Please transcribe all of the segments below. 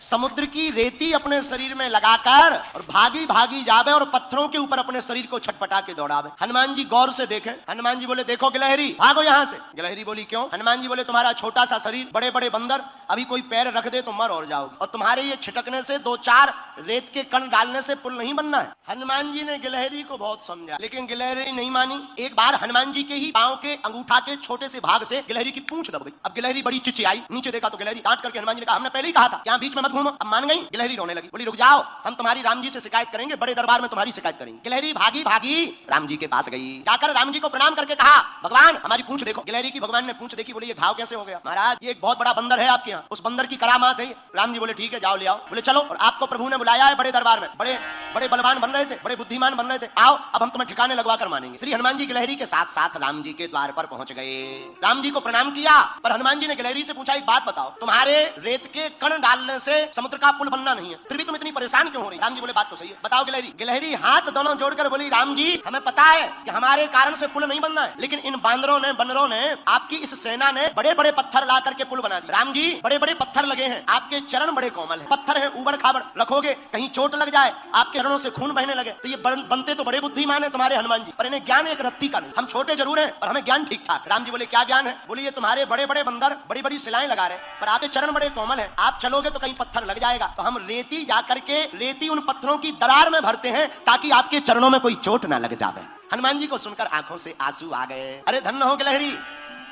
समुद्र की रेती अपने शरीर में लगाकर और भागी भागी जावे और पत्थरों के ऊपर अपने शरीर को छटपटा के दौड़ावे। हनुमान जी गौर से देखें। हनुमान जी बोले देखो गिलहरी भागो यहाँ से। गिलहरी बोली क्यों? हनुमान जी बोले तुम्हारा छोटा सा शरीर, बड़े बड़े बंदर, अभी कोई पैर रख दे तो मर और जाओगे, और तुम्हारे ये छिटकने से दो चार रेत के कण डालने से पुल नहीं बनना है। हनुमान जी ने गिलहरी को बहुत समझा, लेकिन गिलहरी नहीं मानी। एक बार हनुमान जी के ही पांव के अंगूठा के छोटे से भाग से गिलहरी की पूंछ दब गई। अब गिलहरी बड़ी चिचियाई, नीचे देखा तो गिलहरी डांट करके हनुमान जी ने कहा हमने पहले ही कहा था यहाँ बीच में मत घूमो। अब मान गई। गिलहरी रोने लगी, बोली रुक जाओ, हम तुम्हारी राम जी से शिकायत करेंगे, बड़े दरबार में तुम्हारी शिकायत करेंगे। गिलहरी भागी भागी राम जी के पास गई, जाकर राम जी को प्रणाम करके कहा भगवान हमारी पूंछ देखो। गिलहरी की भगवान ने पूंछ देखी, बोले ये घाव कैसे हो गया? महाराज ये एक बहुत बड़ा बंदर है आपके यहाँ, उस बंदर की करामात है। राम जी बोले ठीक है जाओ ले आओ। बोले चलो, और आपको प्रभु ने बुलाया है बड़े दरबार में, बड़े बड़े बलवान बन रहे थे, बड़े बुद्धिमान बन रहे थे, आओ अब हम तुम्हें ठिकाने लगवा कर मानेंगे। श्री हनुमान जी गिलहरी के साथ साथ राम जी के द्वार पर पहुंच गए। राम जी को प्रणाम किया, पर हनुमान जी ने गिलहरी से पूछा एक बात बताओ, तुम्हारे रेत के कण डालने से समुद्र का पुल बनना नहीं है, फिर भी तुम इतनी परेशान क्यों हो रही? राम जी बोले बात तो सही है, बताओ गिलहरी। गिलहरी हाथ दोनों जोड़कर बोली राम जी हमें पता है कि हमारे कारण से पुल नहीं बनना है, लेकिन इन बंदरों ने आपकी इस सेना ने बड़े बड़े पत्थर ला करके पुल बना दिया। राम जी बड़े बड़े पत्थर लगे हैं, आपके चरण बड़े कोमल हैं, पत्थर है उबड़ खाबड़, रखोगे कहीं चोट लग जाए, आपके चरणों से खून बहने लगे, तो ये बनते तो बड़े बुद्धिमान है तुम्हारे हनुमान जी, पर इन्हें ज्ञान एक रत्ती का नहीं। हम छोटे जरूर हैं पर हमें ज्ञान ठीक ठाक। राम जी बोले क्या ज्ञान है? बोले ये तुम्हारे बड़े बड़े बंदर बड़ी बड़ी सिलाएं लगा रहे, पर आपके चरण बड़े कोमल है, आप चलोगे तो कहीं पत्थर लग जाएगा, तो हम रेती जाकर के रेती उन पत्थरों की दरार में भरते हैं ताकि आपके चरणों में कोई चोट ना लग जावे। हनुमान जी को सुनकर आंखों से आंसू आ गए। अरे धन्य हो गिलहरी,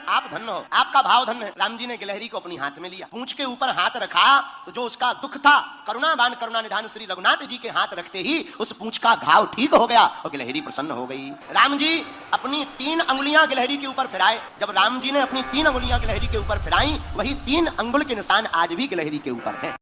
आप धन्य हो, आपका भाव धन्य है। राम जी ने गिलहरी को अपनी हाथ में लिया, पूंछ के ऊपर हाथ रखा तो जो उसका दुख था, करुणावान करुणा निधान श्री रघुनाथ जी के हाथ रखते ही उस पूंछ का घाव ठीक हो गया और गिलहरी प्रसन्न हो गई। राम जी अपनी 3 अंगुलियां गिलहरी के ऊपर फिराए। जब राम जी ने अपनी 3 अंगुलियां गिलहरी के ऊपर फिराई, वही 3 अंगुल के निशान आज भी गिलहरी के ऊपर है।